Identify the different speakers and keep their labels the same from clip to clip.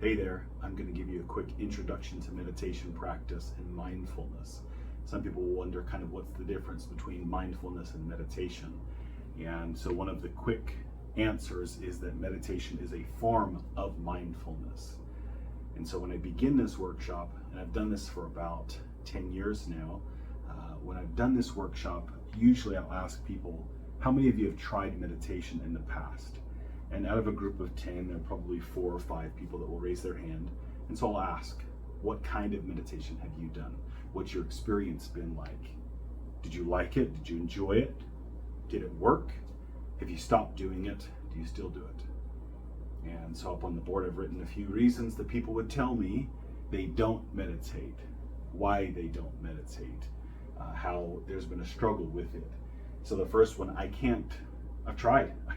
Speaker 1: Hey there, I'm going to give you a quick introduction to meditation practice and mindfulness. Some people will wonder kind of what's the difference between mindfulness and meditation. And so one of the quick answers is that meditation is a form of mindfulness. And so when I begin this workshop, and I've done this for about 10 years now, when I've done this workshop, usually I'll ask people, how many of you have tried meditation in the past? And out of a group of 10, there are probably 4 or 5 people that will raise their hand. And so I'll ask, what kind of meditation have you done? What's your experience been like? Did you like it? Did you enjoy it? Did it work? Have you stopped doing it? Do you still do it? And so up on the board, I've written a few reasons that people would tell me they don't meditate, why they don't meditate, how there's been a struggle with it. So the first one, I've tried, I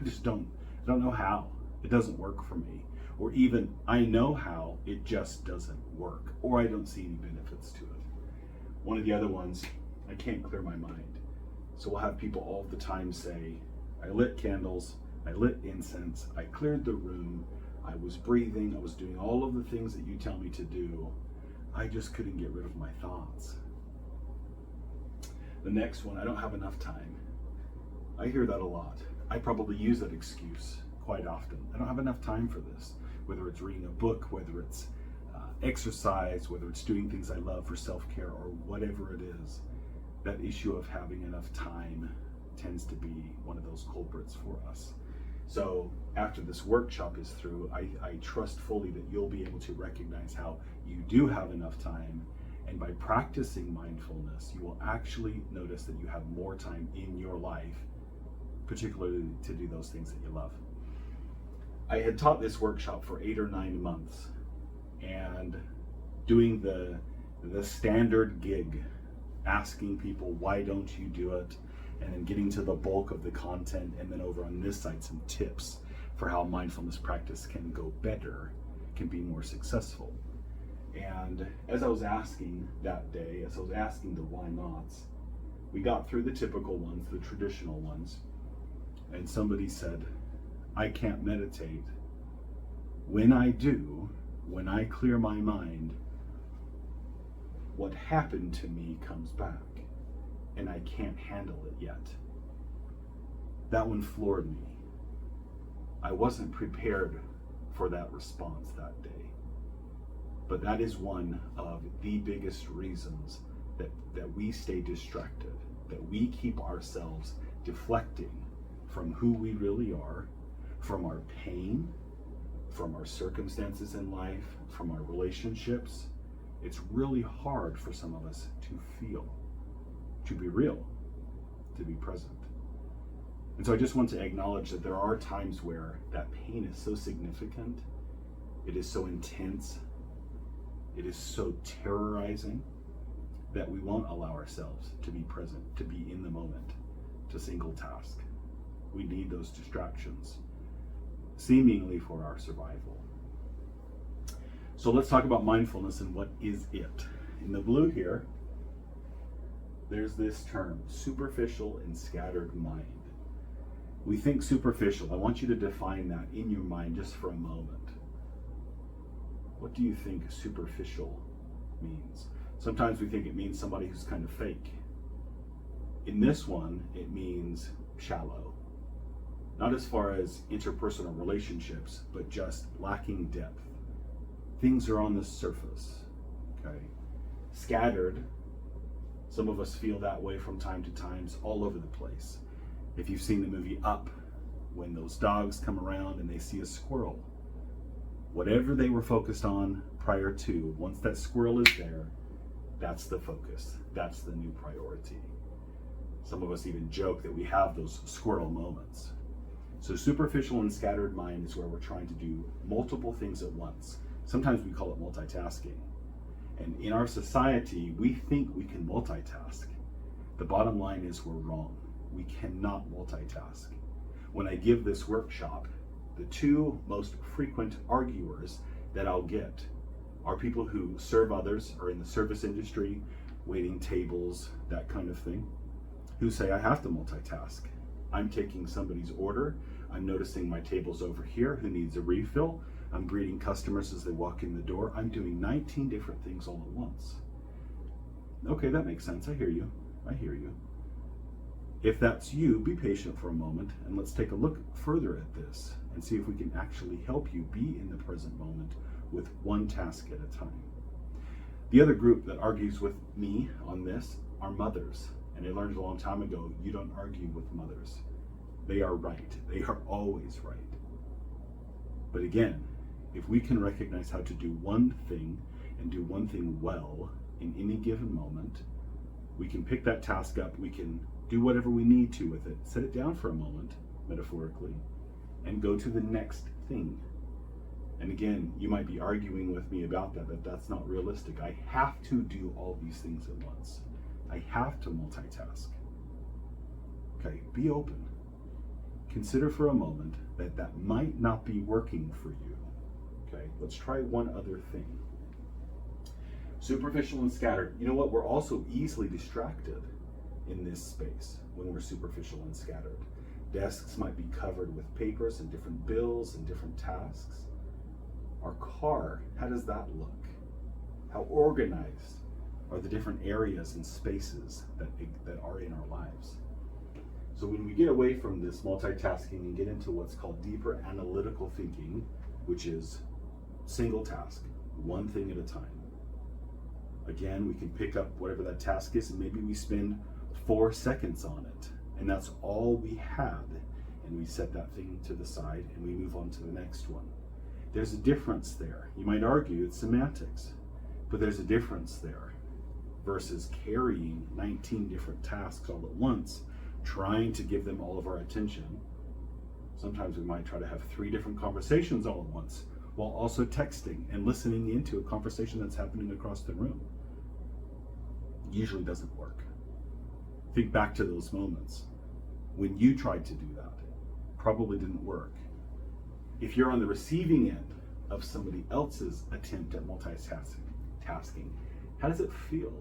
Speaker 1: don't know how. It doesn't work for me. Or even I know how, it just doesn't work. Or I don't see any benefits to it. One of the other ones, I can't clear my mind. So we'll have people all the time say, I lit candles, I lit incense, I cleared the room, I was breathing, I was doing all of the things that you tell me to do. I just couldn't get rid of my thoughts. The next one, I don't have enough time. I hear that a lot. I probably use that excuse quite often. I don't have enough time for this, whether it's reading a book, whether it's exercise, whether it's doing things I love for self-care or whatever it is. That issue of having enough time tends to be one of those culprits for us. So after this workshop is through, I trust fully that you'll be able to recognize how you do have enough time. And by practicing mindfulness, you will actually notice that you have more time in your life, particularly to do those things that you love. I had taught this workshop for 8 or 9 months, and doing the standard gig, asking people, why don't you do it? And then getting to the bulk of the content, and then over on this side, some tips for how mindfulness practice can go better, can be more successful. And as I was asking that day, as I was asking the why nots, we got through the typical ones, the traditional ones, and somebody said, I can't meditate. When I do, when I clear my mind, what happened to me comes back, and I can't handle it yet. That one floored me. I wasn't prepared for that response that day. But that is one of the biggest reasons that we stay distracted, that we keep ourselves deflecting from who we really are, from our pain, from our circumstances in life, from our relationships. It's really hard for some of us to feel, to be real, to be present. And so I just want to acknowledge that there are times where that pain is so significant, it is so intense, it is so terrorizing that we won't allow ourselves to be present, to be in the moment, to single task. We need those distractions, seemingly for our survival. So let's talk about mindfulness and what is it. In the blue here, there's this term, superficial and scattered mind. We think superficial. I want you to define that in your mind just for a moment. What do you think superficial means? Sometimes we think it means somebody who's kind of fake. In this one, it means shallow. Not as far as interpersonal relationships, but just lacking depth. Things are on the surface, okay? Scattered, some of us feel that way from time to time, all over the place. If you've seen the movie Up, when those dogs come around and they see a squirrel, whatever they were focused on prior to, once that squirrel is there, that's the focus, that's the new priority. Some of us even joke that we have those squirrel moments. So superficial and scattered mind is where we're trying to do multiple things at once. Sometimes we call it multitasking. And in our society, we think we can multitask. The bottom line is we're wrong. We cannot multitask. When I give this workshop, the 2 most frequent arguers that I'll get are people who serve others, or in the service industry, waiting tables, that kind of thing, who say, I have to multitask. I'm taking somebody's order. I'm noticing my table's over here who needs a refill. I'm greeting customers as they walk in the door. I'm doing 19 different things all at once. Okay, that makes sense. I hear you. I hear you. If that's you, be patient for a moment and let's take a look further at this and see if we can actually help you be in the present moment with one task at a time. The other group that argues with me on this are mothers. And I learned a long time ago, you don't argue with mothers. They are right. They are always right. But again, if we can recognize how to do one thing and do one thing well in any given moment, we can pick that task up, we can do whatever we need to with it, set it down for a moment, metaphorically, and go to the next thing. And again, you might be arguing with me about that that's not realistic. I have to do all these things at once. I have to multitask. Okay, be open. Consider for a moment that might not be working for you. Okay, let's try one other thing. Superficial and scattered. You know what? We're also easily distracted in this space when we're superficial and scattered. Desks might be covered with papers and different bills and different tasks. Our car, how does that look? How organized are the different areas and spaces that are in our lives? So when we get away from this multitasking and get into what's called deeper analytical thinking, which is single task, one thing at a time. Again, we can pick up whatever that task is and maybe we spend 4 seconds on it. And that's all we had. And we set that thing to the side and we move on to the next one. There's a difference there. You might argue it's semantics, but there's a difference there versus carrying 19 different tasks all at once, trying to give them all of our attention. Sometimes we might try to have 3 different conversations all at once while also texting and listening into a conversation that's happening across the room. Usually doesn't work. Think back to those moments when you tried to do that. Probably didn't work. If you're on the receiving end of somebody else's attempt at multitasking, how does it feel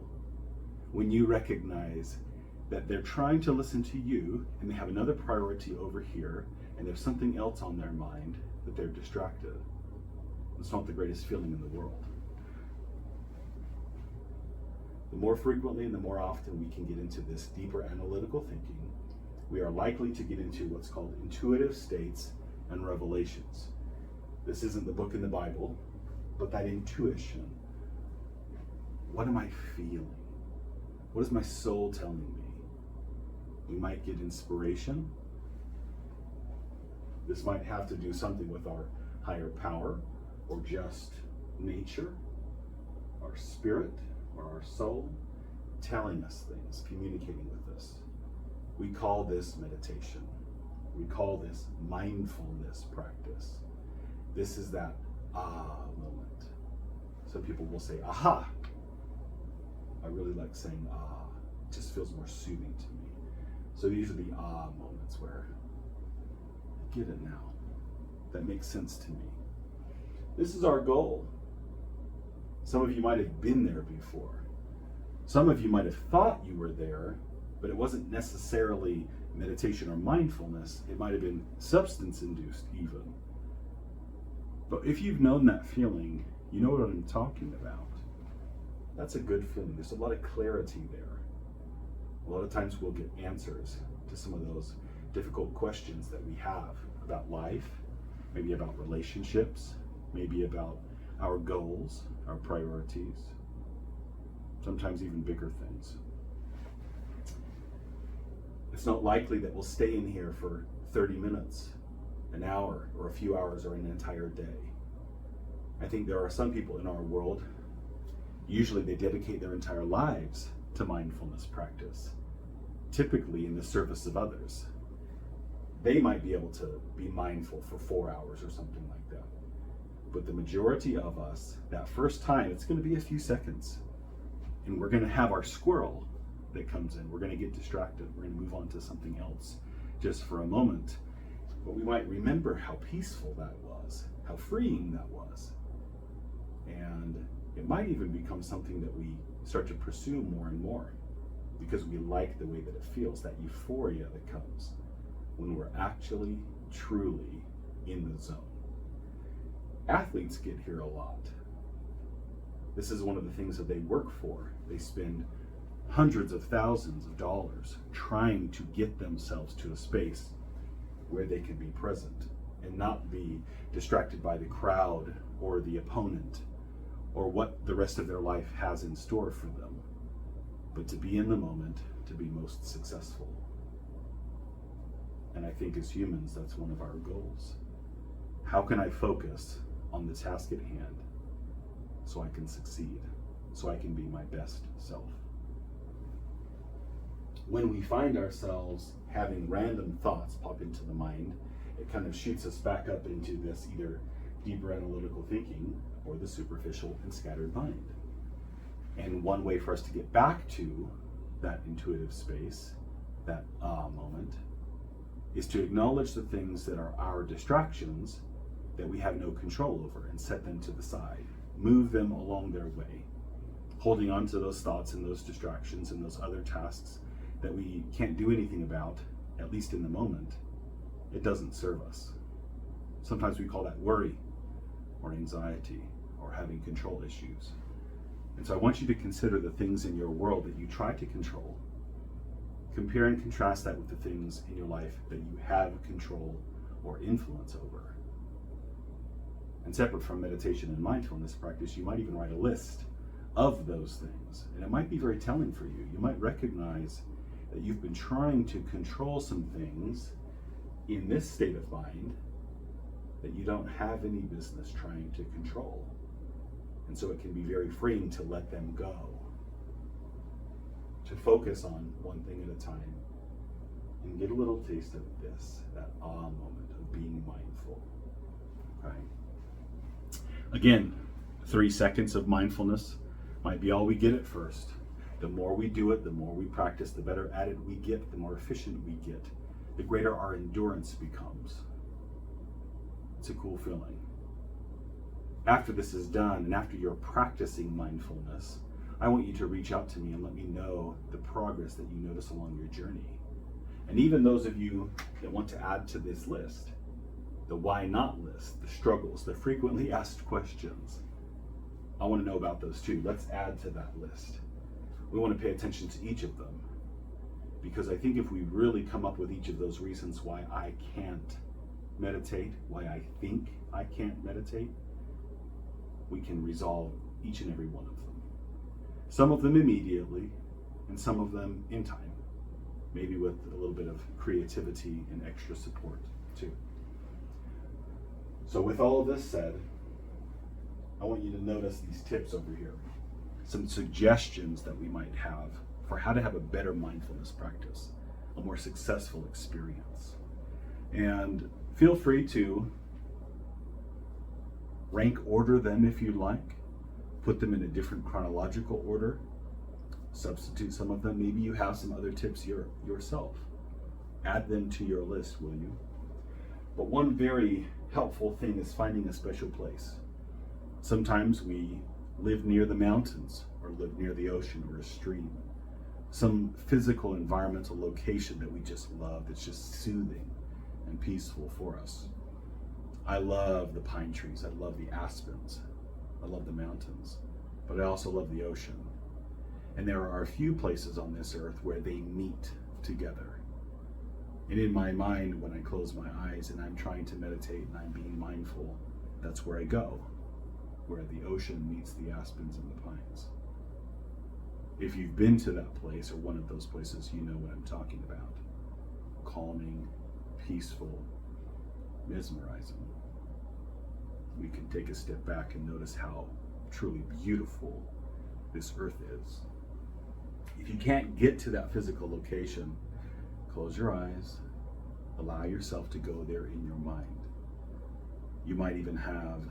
Speaker 1: when you recognize that they're trying to listen to you and they have another priority over here and there's something else on their mind that they're distracted? It's not the greatest feeling in the world. The more frequently and the more often we can get into this deeper analytical thinking, we are likely to get into what's called intuitive states and revelations. This isn't the book in the Bible, but that intuition. What am I feeling? What is my soul telling me? We might get inspiration. This might have to do something with our higher power or just nature, our spirit or our soul telling us things, communicating with us. We call this meditation. We call this mindfulness practice. This is that moment. Some people will say, aha. I really like saying it just feels more soothing to me. So these are the moments where I get it now. That makes sense to me. This is our goal. Some of you might have been there before. Some of you might have thought you were there, but it wasn't necessarily meditation or mindfulness. It might have been substance-induced even. But if you've known that feeling, you know what I'm talking about. That's a good feeling. There's a lot of clarity there. A lot of times we'll get answers to some of those difficult questions that we have about life, maybe about relationships, maybe about our goals, our priorities, sometimes even bigger things. It's not likely that we'll stay in here for 30 minutes, an hour, or a few hours, or an entire day. I think there are some people in our world, usually they dedicate their entire lives to mindfulness practice, typically in the service of others. They might be able to be mindful for 4 hours or something like that. But the majority of us, that first time, it's going to be a few seconds. And we're going to have our squirrel that comes in. We're going to get distracted. We're going to move on to something else just for a moment. But we might remember how peaceful that was, how freeing that was. And it might even become something that we start to pursue more and more because we like the way that it feels, that euphoria that comes when we're actually, truly in the zone. Athletes get here a lot. This is one of the things that they work for. They spend hundreds of thousands of dollars trying to get themselves to a space where they can be present and not be distracted by the crowd or the opponent or what the rest of their life has in store for them, but to be in the moment, to be most successful. And I think as humans, that's one of our goals. How can I focus on the task at hand so I can succeed, so I can be my best self? When we find ourselves having random thoughts pop into the mind, it kind of shoots us back up into this either deeper analytical thinking or the superficial and scattered mind. And one way for us to get back to that intuitive space, that moment, is to acknowledge the things that are our distractions that we have no control over and set them to the side. Move them along their way, holding on to those thoughts and those distractions and those other tasks that we can't do anything about, at least in the moment. It doesn't serve us. Sometimes we call that worry or anxiety or having control issues. And so I want you to consider the things in your world that you try to control. Compare and contrast that with the things in your life that you have control or influence over. And separate from meditation and mindfulness practice, you might even write a list of those things. And it might be very telling for you. You might recognize that you've been trying to control some things in this state of mind that you don't have any business trying to control. And so it can be very freeing to let them go, to focus on one thing at a time and get a little taste of this, that moment of being mindful. Okay. Again, 3 seconds of mindfulness might be all we get at first. The more we do it, the more we practice, the better at it we get, the more efficient we get, the greater our endurance becomes. It's a cool feeling. After this is done, and after you're practicing mindfulness, I want you to reach out to me and let me know the progress that you notice along your journey. And even those of you that want to add to this list, the why not list, the struggles, the frequently asked questions, I want to know about those too. Let's add to that list. We want to pay attention to each of them, because I think if we really come up with each of those reasons why I can't meditate, why I think I can't meditate, we can resolve each and every one of them. Some of them immediately, and some of them in time, maybe with a little bit of creativity and extra support too. So with all of this said, I want you to notice these tips over here, some suggestions that we might have for how to have a better mindfulness practice, a more successful experience. And feel free to rank order them if you like, put them in a different chronological order, substitute some of them. Maybe you have some other tips yourself. Add them to your list, will you? But one very helpful thing is finding a special place. Sometimes we live near the mountains or live near the ocean or a stream. Some physical environmental location that we just love, that's just soothing and peaceful for us. I love the pine trees, I love the aspens, I love the mountains, but I also love the ocean. And there are a few places on this earth where they meet together. And in my mind, when I close my eyes and I'm trying to meditate and I'm being mindful, that's where I go, where the ocean meets the aspens and the pines. If you've been to that place or one of those places, you know what I'm talking about. Calming, peaceful, mesmerizing. We can take a step back and notice how truly beautiful this earth is. If you can't get to that physical location, close your eyes, allow yourself to go there in your mind. You might even have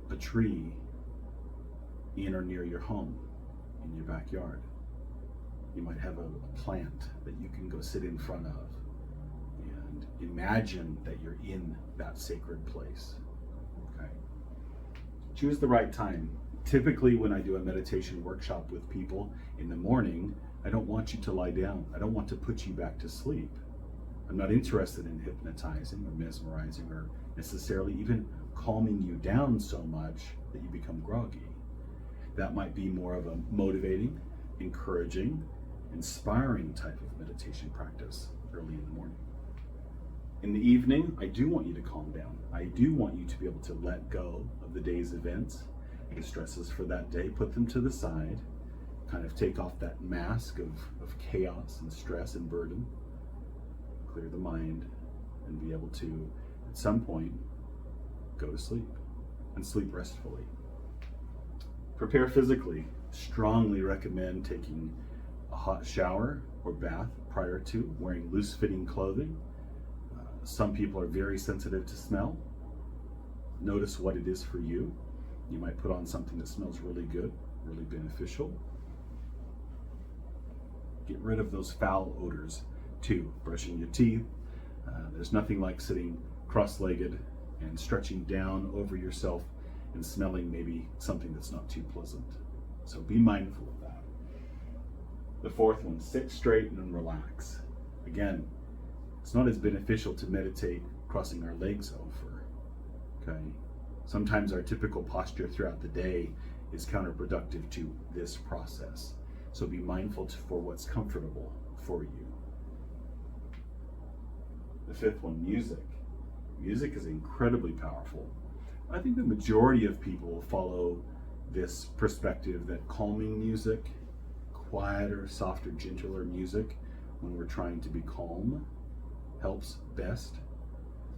Speaker 1: a tree in or near your home, in your backyard. You might have a plant that you can go sit in front of and imagine that you're in that sacred place. Okay. Choose the right time. Typically, when I do a meditation workshop with people in the morning, I don't want you to lie down. I don't want to put you back to sleep. I'm not interested in hypnotizing or mesmerizing or necessarily even calming you down so much that you become groggy. That might be more of a motivating, encouraging, inspiring type of meditation practice early in the morning. In the evening, I do want you to calm down. I do want you to be able to let go of the day's events, the stresses for that day, put them to the side, kind of take off that mask of chaos and stress and burden, clear the mind, and be able to, at some point, go to sleep and sleep restfully. Prepare physically. Strongly recommend taking a hot shower or bath prior to, wearing loose-fitting clothing. Some people are very sensitive to smell. Notice what it is for you. You might put on something that smells really good, really beneficial. Get rid of those foul odors too. Brushing your teeth. There's nothing like sitting cross-legged and stretching down over yourself and smelling maybe something that's not too pleasant. So be mindful of that. The fourth one, sit straight and relax. Again, it's not as beneficial to meditate crossing our legs over, okay? Sometimes our typical posture throughout the day is counterproductive to this process. So be mindful for what's comfortable for you. The fifth one, music. Music is incredibly powerful. I think the majority of people follow this perspective that calming music, quieter, softer, gentler music when we're trying to be calm helps best.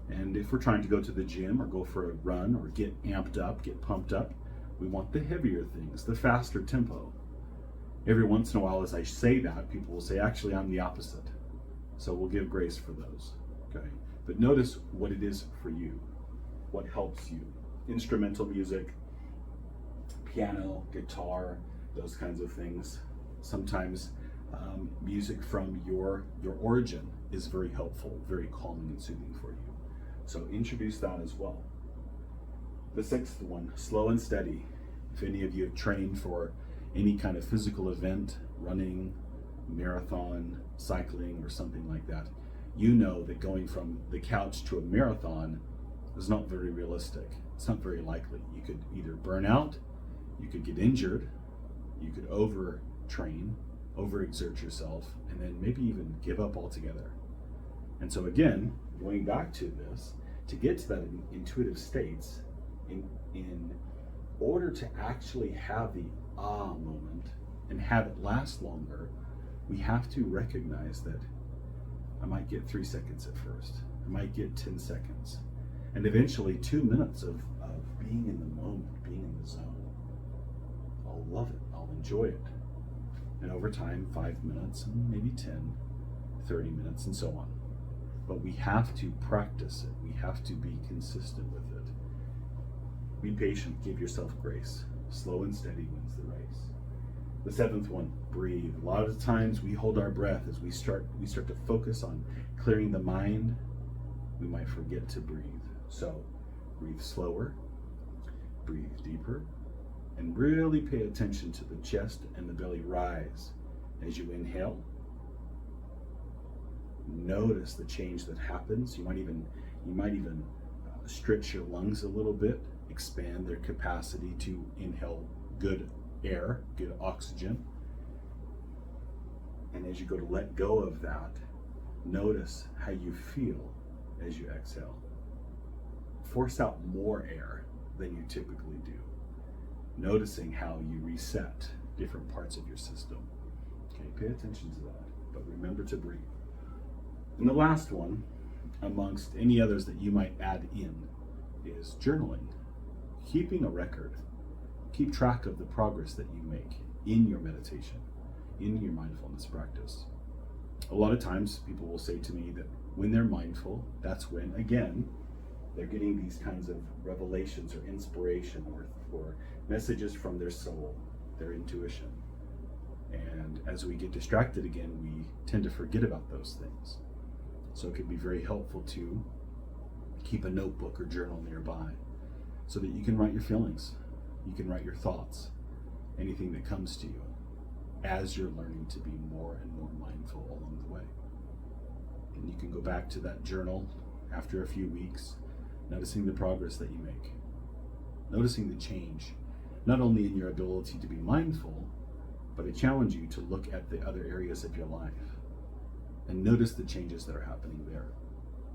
Speaker 1: And if we're trying to go to the gym or go for a run or get amped up, get pumped up, we want the heavier things, the faster tempo. Every once in a while, as I say that, people will say, actually, I'm the opposite. So we'll give grace for those, okay? But notice what it is for you, what helps you. Instrumental music, piano, guitar, those kinds of things. Sometimes music from your origin is very helpful, very calming and soothing for you. So introduce that as well. The sixth one, slow and steady. If any of you have trained for any kind of physical event, running, marathon, cycling, or something like that, you know that going from the couch to a marathon is not very realistic. It's not very likely. You could either burn out, you could get injured, you could overtrain, overexert yourself, and then maybe even give up altogether. And so again, going back to this, to get to that intuitive states, in order to actually have the moment and have it last longer, we have to recognize that I might get 3 seconds at first. I might get 10 seconds. And eventually 2 minutes of being in the moment, being in the zone. I'll love it. I'll enjoy it. And over time, 5 minutes, and maybe 10, 30 minutes, and so on. But we have to practice it. We have to be consistent with it. Be patient. Give yourself grace. Slow and steady wins the race. The seventh one, breathe. A lot of times we hold our breath as we start to focus on clearing the mind. We might forget to breathe. So breathe slower, breathe deeper, and really pay attention to the chest and the belly rise. As you inhale, notice the change that happens. You might even stretch your lungs a little bit, expand their capacity to inhale good air, good oxygen. And as you go to let go of that, notice how you feel as you exhale. Force out more air than you typically do, noticing how you reset different parts of your system. Okay, pay attention to that, but remember to breathe. And the last one, amongst any others that you might add in, is journaling. Keeping a record. Keep track of the progress that you make in your meditation, in your mindfulness practice. A lot of times people will say to me that when they're mindful, that's when, again, they're getting these kinds of revelations or inspiration or messages from their soul, their intuition. And as we get distracted again, we tend to forget about those things. So it can be very helpful to keep a notebook or journal nearby so that you can write your feelings, you can write your thoughts, anything that comes to you as you're learning to be more and more mindful along the way. And you can go back to that journal after a few weeks, noticing the progress that you make, noticing the change, not only in your ability to be mindful, but I challenge you to look at the other areas of your life and notice the changes that are happening there.